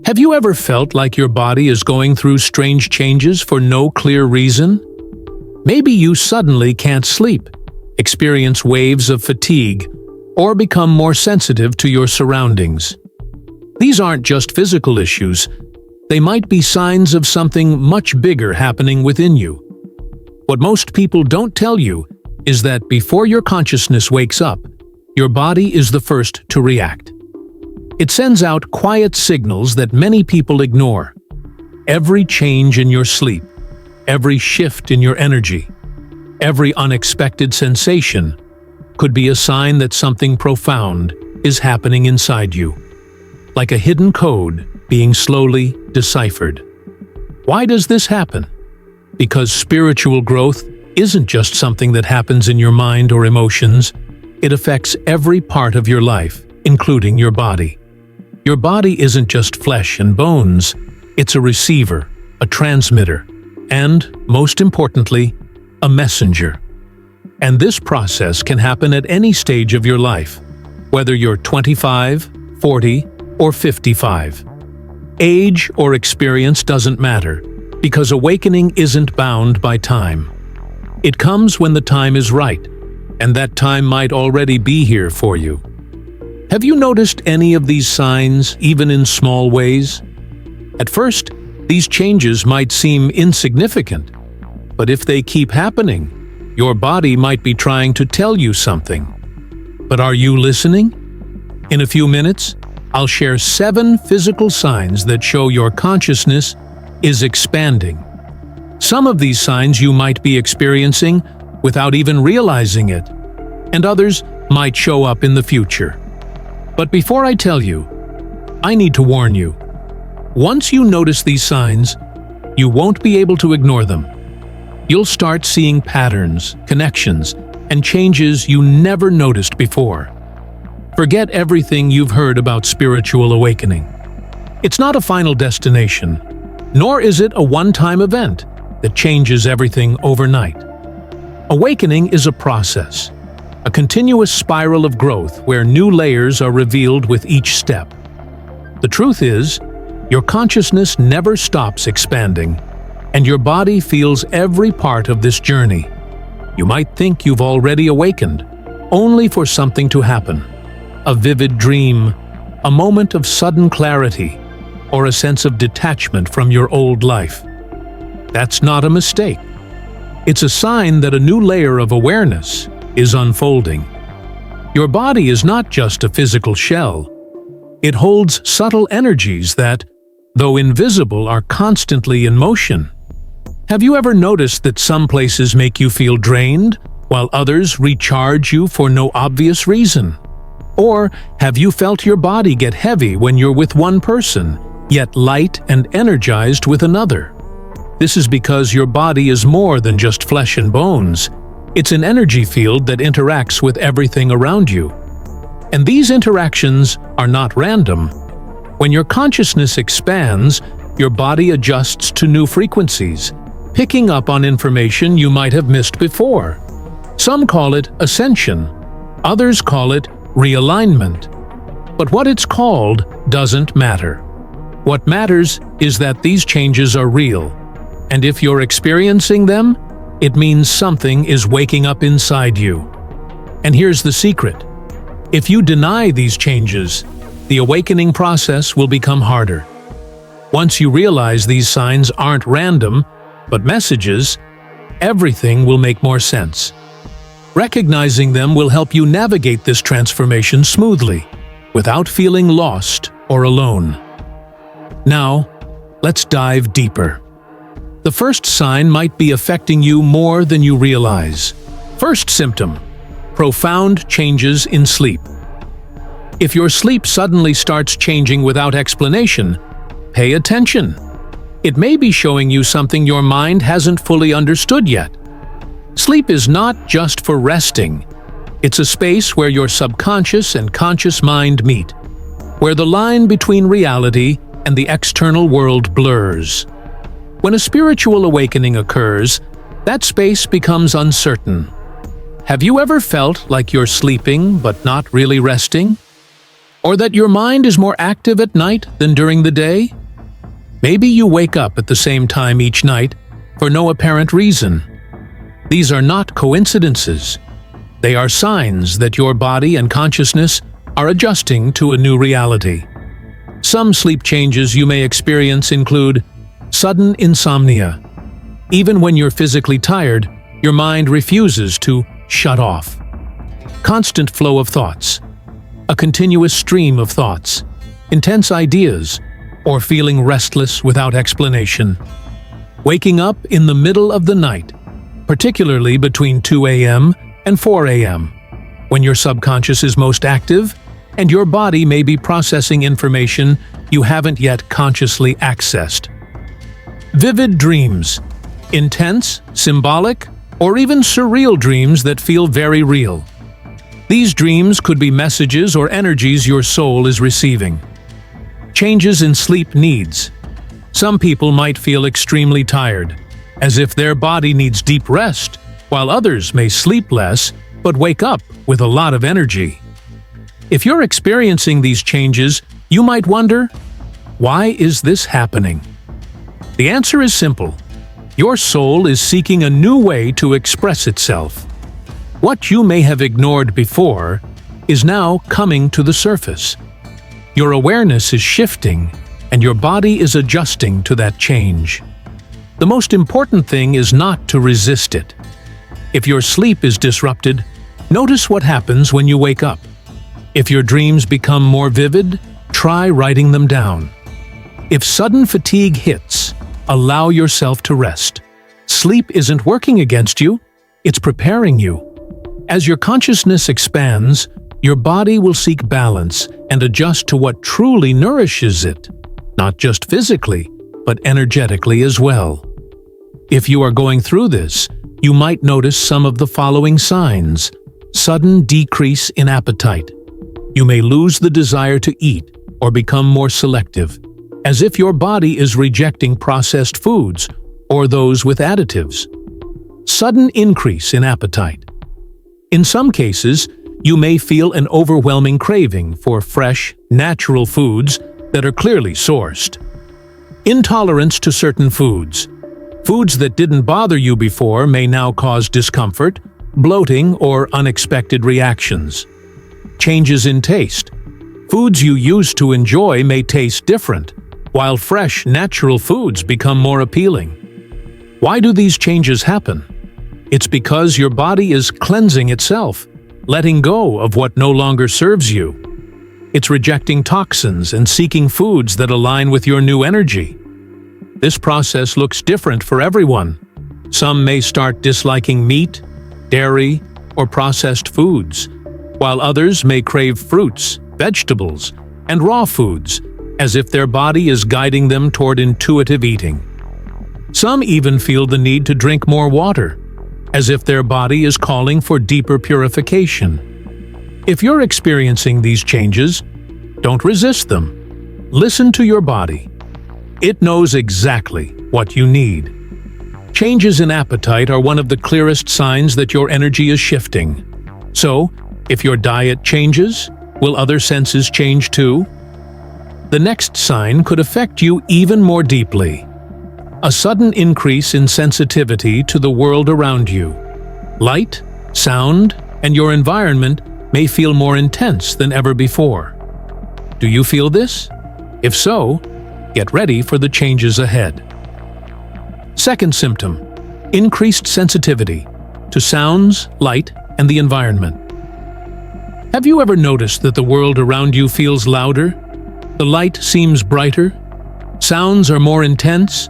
Have you ever felt like your body is going through strange changes for no clear reason? Maybe you suddenly can't sleep, experience waves of fatigue, or become more sensitive to your surroundings. These aren't just physical issues. They might be signs of something much bigger happening within you. What most people don't tell you is that before your consciousness wakes up, your body is the first to react. It sends out quiet signals that many people ignore. Every change in your sleep, every shift in your energy, every unexpected sensation could be a sign that something profound is happening inside you, like a hidden code being slowly deciphered. Why does this happen? Because spiritual growth isn't just something that happens in your mind or emotions. It affects every part of your life, including your body. Your body isn't just flesh and bones. It's a receiver, a transmitter, and, most importantly, a messenger. And this process can happen at any stage of your life, whether you're 25, 40, or 55. Age or experience doesn't matter, because awakening isn't bound by time. It comes when the time is right, and that time might already be here for you. Have you noticed any of these signs, even in small ways? At first, these changes might seem insignificant, but if they keep happening, your body might be trying to tell you something. But are you listening? In a few minutes, I'll share 7 physical signs that show your consciousness is expanding. Some of these signs you might be experiencing without even realizing it, and others might show up in the future. But before I tell you, I need to warn you. Once you notice these signs, you won't be able to ignore them. You'll start seeing patterns, connections, and changes you never noticed before. Forget everything you've heard about spiritual awakening. It's not a final destination, nor is it a one-time event that changes everything overnight. Awakening is a process, a continuous spiral of growth where new layers are revealed with each step. The truth is, your consciousness never stops expanding, and your body feels every part of this journey. You might think you've already awakened, only for something to happen. A vivid dream, a moment of sudden clarity, or a sense of detachment from your old life. That's not a mistake. It's a sign that a new layer of awareness is unfolding. Your body is not just a physical shell. It holds subtle energies that, though invisible, are constantly in motion. Have you ever noticed that some places make you feel drained, while others recharge you for no obvious reason? Or have you felt your body get heavy when you're with one person, yet light and energized with another? This is because your body is more than just flesh and bones. It's an energy field that interacts with everything around you. And these interactions are not random. When your consciousness expands, your body adjusts to new frequencies, picking up on information you might have missed before. Some call it ascension, others call it realignment. But what it's called doesn't matter. What matters is that these changes are real, and if you're experiencing them, it means something is waking up inside you. And here's the secret. If you deny these changes, the awakening process will become harder. Once you realize these signs aren't random, but messages, everything will make more sense. Recognizing them will help you navigate this transformation smoothly, without feeling lost or alone. Now, let's dive deeper. The first sign might be affecting you more than you realize. First symptom: profound changes in sleep. If your sleep suddenly starts changing without explanation, pay attention. It may be showing you something your mind hasn't fully understood yet. Sleep is not just for resting. It's a space where your subconscious and conscious mind meet, where the line between reality and the external world blurs. When a spiritual awakening occurs, that space becomes uncertain. Have you ever felt like you're sleeping but not really resting? Or that your mind is more active at night than during the day? Maybe you wake up at the same time each night for no apparent reason. These are not coincidences. They are signs that your body and consciousness are adjusting to a new reality. Some sleep changes you may experience include sudden insomnia. Even when you're physically tired, your mind refuses to shut off. Constant flow of thoughts. A continuous stream of thoughts, intense ideas, or feeling restless without explanation. Waking up in the middle of the night, particularly between 2 a.m. and 4 a.m., when your subconscious is most active and your body may be processing information you haven't yet consciously accessed. Vivid dreams. Intense, symbolic, or even surreal dreams that feel very real. These dreams could be messages or energies your soul is receiving. Changes in sleep needs. Some people might feel extremely tired, as if their body needs deep rest, while others may sleep less but wake up with a lot of energy. If you're experiencing these changes, you might wonder, why is this happening? The answer is simple. Your soul is seeking a new way to express itself. What you may have ignored before is now coming to the surface. Your awareness is shifting, and your body is adjusting to that change. The most important thing is not to resist it. If your sleep is disrupted, notice what happens when you wake up. If your dreams become more vivid, try writing them down. If sudden fatigue hits, allow yourself to rest. Sleep isn't working against you, it's preparing you. As your consciousness expands, your body will seek balance and adjust to what truly nourishes it, not just physically, but energetically as well. If you are going through this, you might notice some of the following signs. Sudden decrease in appetite. You may lose the desire to eat or become more selective, as if your body is rejecting processed foods or those with additives. Sudden increase in appetite. In some cases, you may feel an overwhelming craving for fresh, natural foods that are clearly sourced. Intolerance to certain foods. Foods that didn't bother you before may now cause discomfort, bloating, or unexpected reactions. Changes in taste. Foods you used to enjoy may taste different, while fresh, natural foods become more appealing. Why do these changes happen? It's because your body is cleansing itself, letting go of what no longer serves you. It's rejecting toxins and seeking foods that align with your new energy. This process looks different for everyone. Some may start disliking meat, dairy, or processed foods, while others may crave fruits, vegetables, and raw foods, as if their body is guiding them toward intuitive eating. Some even feel the need to drink more water, as if their body is calling for deeper purification. If you're experiencing these changes, don't resist them. Listen to your body. It knows exactly what you need. Changes in appetite are one of the clearest signs that your energy is shifting. So, if your diet changes, will other senses change too? The next sign could affect you even more deeply. A sudden increase in sensitivity to the world around you. Light, sound, and your environment may feel more intense than ever before. Do you feel this? If so, get ready for the changes ahead. Second symptom, increased sensitivity to sounds, light, and the environment. Have you ever noticed that the world around you feels louder? The light seems brighter, sounds are more intense,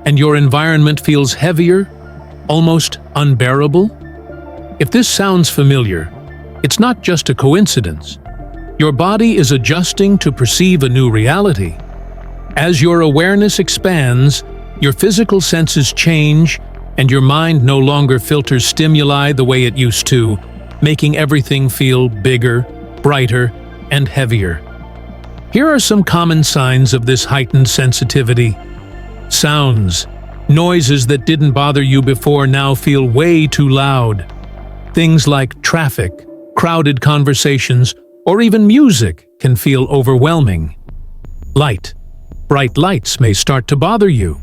and your environment feels heavier, almost unbearable? If this sounds familiar, it's not just a coincidence. Your body is adjusting to perceive a new reality. As your awareness expands, your physical senses change, and your mind no longer filters stimuli the way it used to, making everything feel bigger, brighter, and heavier. Here are some common signs of this heightened sensitivity. Sounds. Noises that didn't bother you before now feel way too loud. Things like traffic, crowded conversations, or even music can feel overwhelming. Light. Bright lights may start to bother you.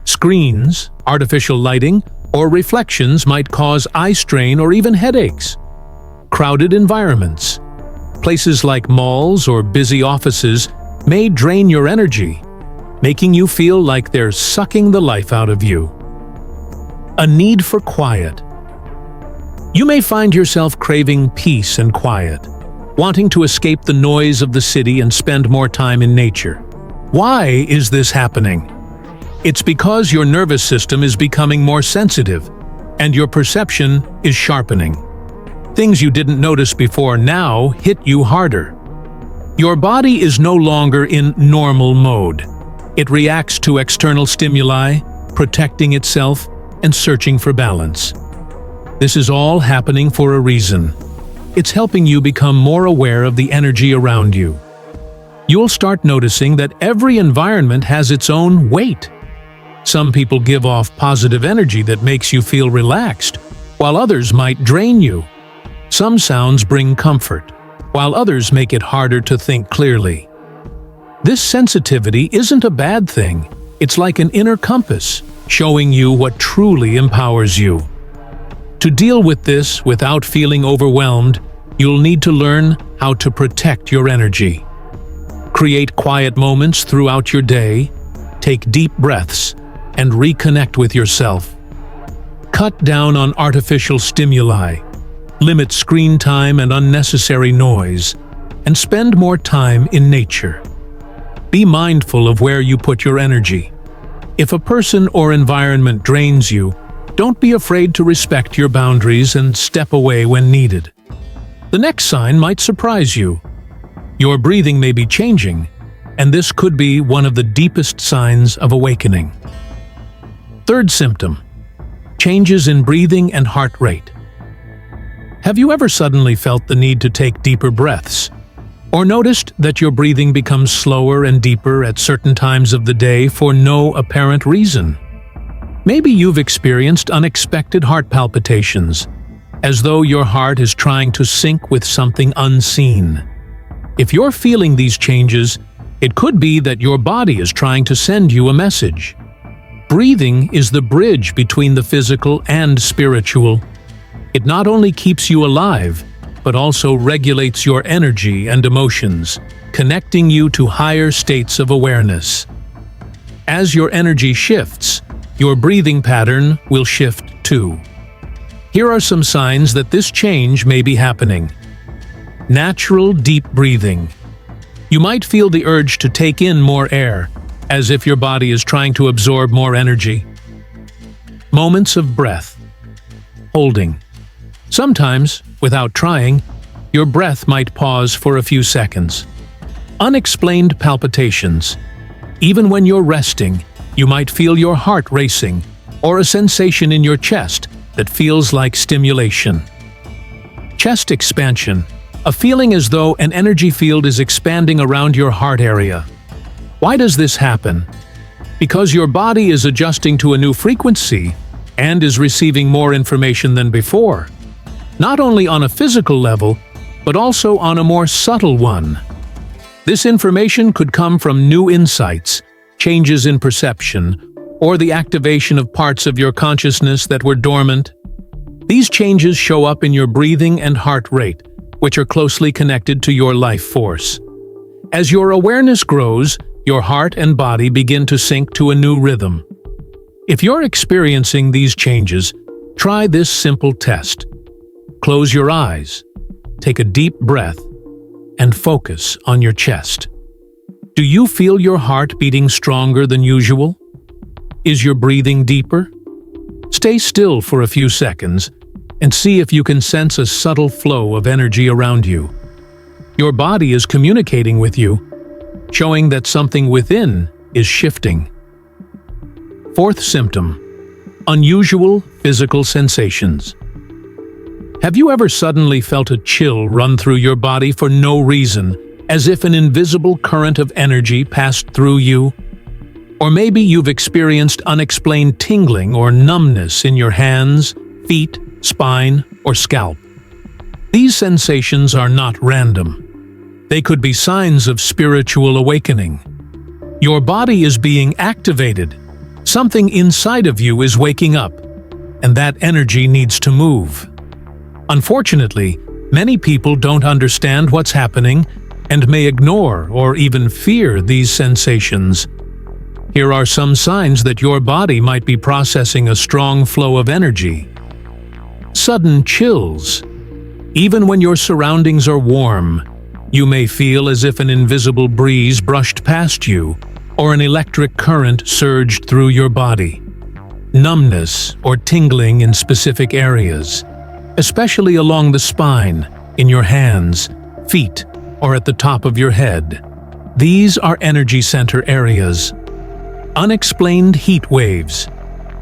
Screens, artificial lighting, or reflections might cause eye strain or even headaches. Crowded environments, places like malls or busy offices, may drain your energy, making you feel like they're sucking the life out of you. A need for quiet. You may find yourself craving peace and quiet, wanting to escape the noise of the city and spend more time in nature. Why is this happening? It's because your nervous system is becoming more sensitive, and your perception is sharpening. Things you didn't notice before now hit you harder. Your body is no longer in normal mode. It reacts to external stimuli, protecting itself and searching for balance. This is all happening for a reason. It's helping you become more aware of the energy around you. You'll start noticing that every environment has its own weight. Some people give off positive energy that makes you feel relaxed, while others might drain you. Some sounds bring comfort, while others make it harder to think clearly. This sensitivity isn't a bad thing. It's like an inner compass, showing you what truly empowers you. To deal with this without feeling overwhelmed, you'll need to learn how to protect your energy. Create quiet moments throughout your day, take deep breaths, and reconnect with yourself. Cut down on artificial stimuli, limit screen time and unnecessary noise, and spend more time in nature. Be mindful of where you put your energy. If a person or environment drains you, don't be afraid to respect your boundaries and step away when needed. The next sign might surprise you. Your breathing may be changing, and this could be one of the deepest signs of awakening. Third symptom: changes in breathing and heart rate. Have you ever suddenly felt the need to take deeper breaths? Or noticed that your breathing becomes slower and deeper at certain times of the day for no apparent reason? Maybe you've experienced unexpected heart palpitations, as though your heart is trying to sync with something unseen. If you're feeling these changes, it could be that your body is trying to send you a message. Breathing is the bridge between the physical and spiritual. It not only keeps you alive, but also regulates your energy and emotions, connecting you to higher states of awareness. As your energy shifts, your breathing pattern will shift too. Here are some signs that this change may be happening. Natural deep breathing. You might feel the urge to take in more air, as if your body is trying to absorb more energy. Moments of breath. Holding. Sometimes, without trying, your breath might pause for a few seconds. Unexplained palpitations. Even when you're resting, you might feel your heart racing, or a sensation in your chest that feels like stimulation. Chest expansion. A feeling as though an energy field is expanding around your heart area. Why does this happen? Because your body is adjusting to a new frequency and is receiving more information than before. Not only on a physical level, but also on a more subtle one. This information could come from new insights, changes in perception, or the activation of parts of your consciousness that were dormant. These changes show up in your breathing and heart rate, which are closely connected to your life force. As your awareness grows, your heart and body begin to sync to a new rhythm. If you're experiencing these changes, try this simple test. Close your eyes, take a deep breath, and focus on your chest. Do you feel your heart beating stronger than usual? Is your breathing deeper? Stay still for a few seconds and see if you can sense a subtle flow of energy around you. Your body is communicating with you, showing that something within is shifting. Fourth symptom: unusual physical sensations. Have you ever suddenly felt a chill run through your body for no reason, as if an invisible current of energy passed through you? Or maybe you've experienced unexplained tingling or numbness in your hands, feet, spine, or scalp. These sensations are not random. They could be signs of spiritual awakening. Your body is being activated. Something inside of you is waking up, and that energy needs to move. Unfortunately, many people don't understand what's happening and may ignore or even fear these sensations. Here are some signs that your body might be processing a strong flow of energy. Sudden chills. Even when your surroundings are warm, you may feel as if an invisible breeze brushed past you or an electric current surged through your body. Numbness or tingling in specific areas, especially along the spine, in your hands, feet, or at the top of your head. These are energy center areas. Unexplained heat waves.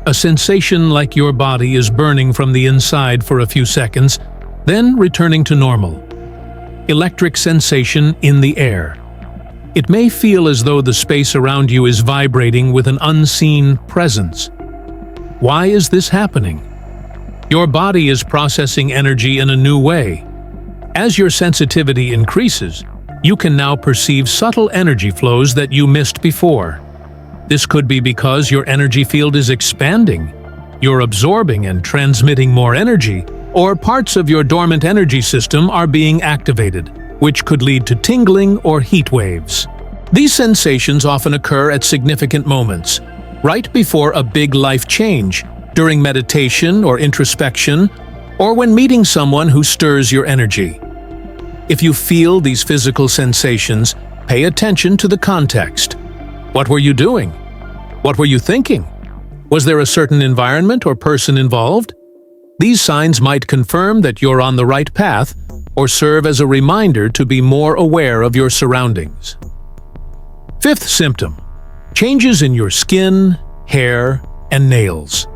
A sensation like your body is burning from the inside for a few seconds, then returning to normal. Electric sensation in the air. It may feel as though the space around you is vibrating with an unseen presence. Why is this happening? Your body is processing energy in a new way. As your sensitivity increases, you can now perceive subtle energy flows that you missed before. This could be because your energy field is expanding, you're absorbing and transmitting more energy, or parts of your dormant energy system are being activated, which could lead to tingling or heat waves. These sensations often occur at significant moments, right before a big life change, during meditation or introspection, or when meeting someone who stirs your energy. If you feel these physical sensations, pay attention to the context. What were you doing? What were you thinking? Was there a certain environment or person involved? These signs might confirm that you're on the right path or serve as a reminder to be more aware of your surroundings. Fifth symptom: changes in your skin, hair, and nails.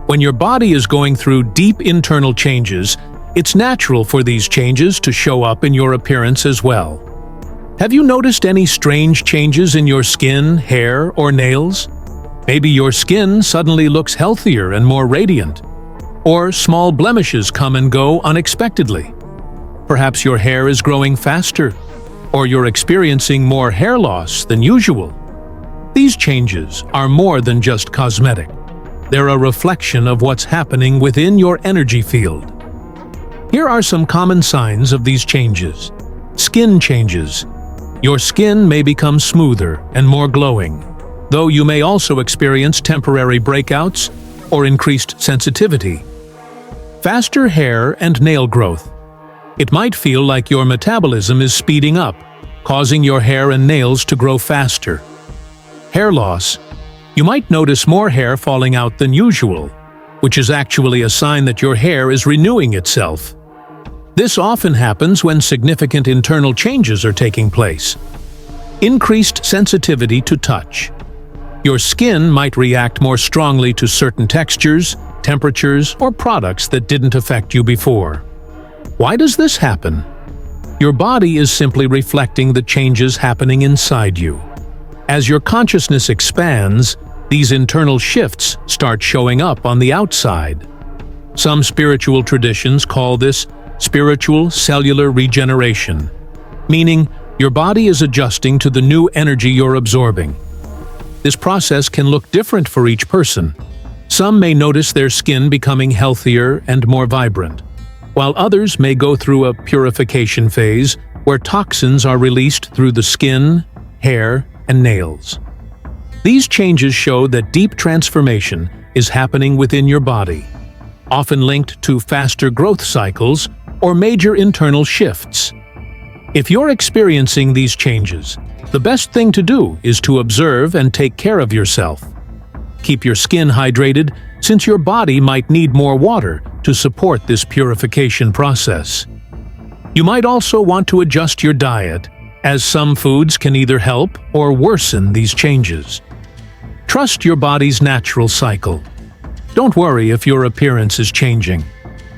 When your body is going through deep internal changes, it's natural for these changes to show up in your appearance as well. Have you noticed any strange changes in your skin, hair, or nails? Maybe your skin suddenly looks healthier and more radiant, or small blemishes come and go unexpectedly. Perhaps your hair is growing faster, or you're experiencing more hair loss than usual. These changes are more than just cosmetic. They're a reflection of what's happening within your energy field. Here are some common signs of these changes. Skin changes. Your skin may become smoother and more glowing, though you may also experience temporary breakouts or increased sensitivity. Faster hair and nail growth. It might feel like your metabolism is speeding up, causing your hair and nails to grow faster. Hair loss. You might notice more hair falling out than usual, which is actually a sign that your hair is renewing itself. This often happens when significant internal changes are taking place. Increased sensitivity to touch. Your skin might react more strongly to certain textures, temperatures, or products that didn't affect you before. Why does this happen? Your body is simply reflecting the changes happening inside you. As your consciousness expands, these internal shifts start showing up on the outside. Some spiritual traditions call this spiritual cellular regeneration, meaning your body is adjusting to the new energy you're absorbing. This process can look different for each person. Some may notice their skin becoming healthier and more vibrant, while others may go through a purification phase where toxins are released through the skin, hair, and nails. These changes show that deep transformation is happening within your body, often linked to faster growth cycles or major internal shifts. If you're experiencing these changes, the best thing to do is to observe and take care of yourself. Keep your skin hydrated, since your body might need more water to support this purification process. You might also want to adjust your diet, as some foods can either help or worsen these changes. Trust your body's natural cycle. Don't worry if your appearance is changing.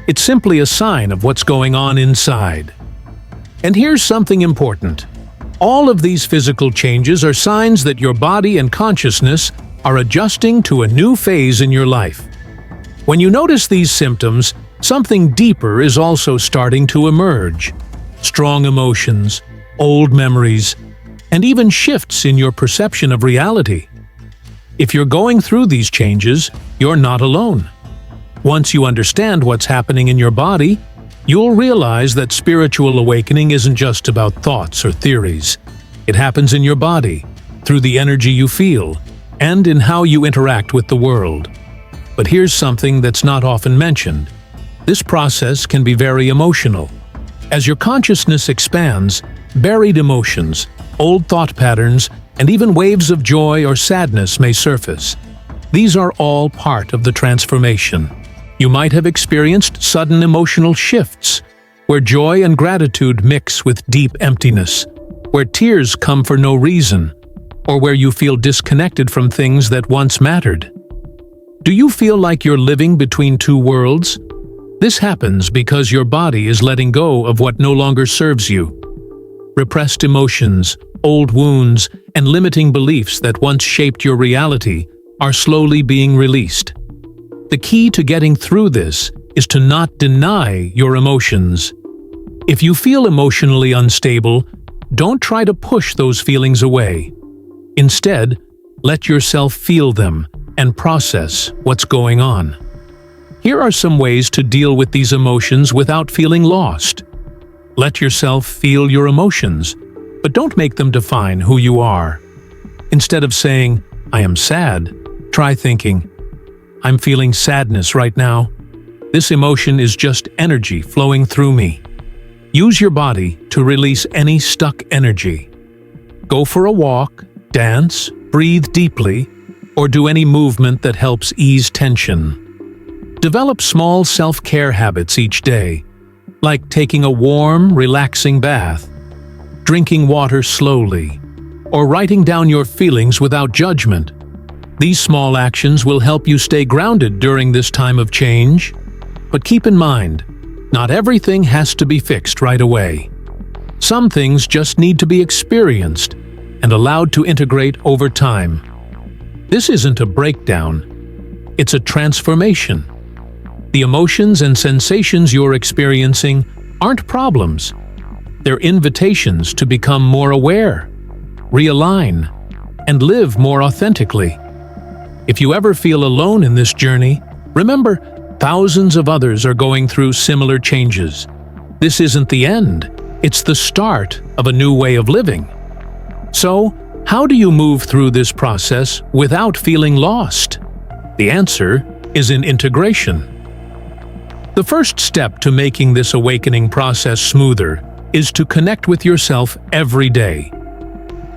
It's simply a sign of what's going on inside. And here's something important. All of these physical changes are signs that your body and consciousness are adjusting to a new phase in your life. When you notice these symptoms, something deeper is also starting to emerge. Strong emotions, old memories, and even shifts in your perception of reality. If you're going through these changes, you're not alone. Once you understand what's happening in your body, you'll realize that spiritual awakening isn't just about thoughts or theories. It happens in your body, through the energy you feel, and in how you interact with the world. But here's something that's not often mentioned. This process can be very emotional. As your consciousness expands, buried emotions, old thought patterns, and even waves of joy or sadness may surface. These are all part of the transformation. You might have experienced sudden emotional shifts, where joy and gratitude mix with deep emptiness, where tears come for no reason, or where you feel disconnected from things that once mattered. Do you feel like you're living between two worlds? This happens because your body is letting go of what no longer serves you. Repressed emotions, old wounds, and limiting beliefs that once shaped your reality are slowly being released. The key to getting through this is to not deny your emotions. If you feel emotionally unstable, don't try to push those feelings away. Instead, let yourself feel them and process what's going on. Here are some ways to deal with these emotions without feeling lost. Let yourself feel your emotions, but don't make them define who you are. Instead of saying, "I am sad," try thinking, "I'm feeling sadness right now. This emotion is just energy flowing through me." Use your body to release any stuck energy. Go for a walk, dance, breathe deeply, or do any movement that helps ease tension. Develop small self-care habits each day, like taking a warm, relaxing bath, drinking water slowly, or writing down your feelings without judgment. These small actions will help you stay grounded during this time of change. But keep in mind, not everything has to be fixed right away. Some things just need to be experienced and allowed to integrate over time. This isn't a breakdown, it's a transformation. The emotions and sensations you're experiencing aren't problems. They're invitations to become more aware, realign, and live more authentically. If you ever feel alone in this journey, remember, thousands of others are going through similar changes. This isn't the end, it's the start of a new way of living. So, how do you move through this process without feeling lost? The answer is in integration. The first step to making this awakening process smoother is to connect with yourself every day.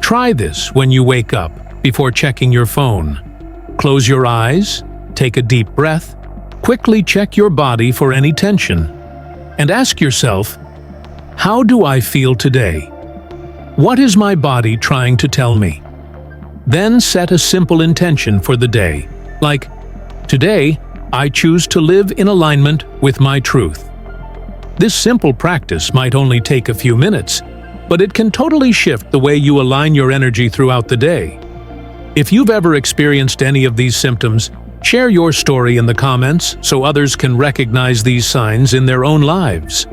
Try this when you wake up, before checking your phone. Close your eyes, take a deep breath, quickly check your body for any tension, and ask yourself, how do I feel today? What is my body trying to tell me? Then set a simple intention for the day, like, today, I choose to live in alignment with my truth. This simple practice might only take a few minutes, but it can totally shift the way you align your energy throughout the day. If you've ever experienced any of these symptoms, share your story in the comments so others can recognize these signs in their own lives.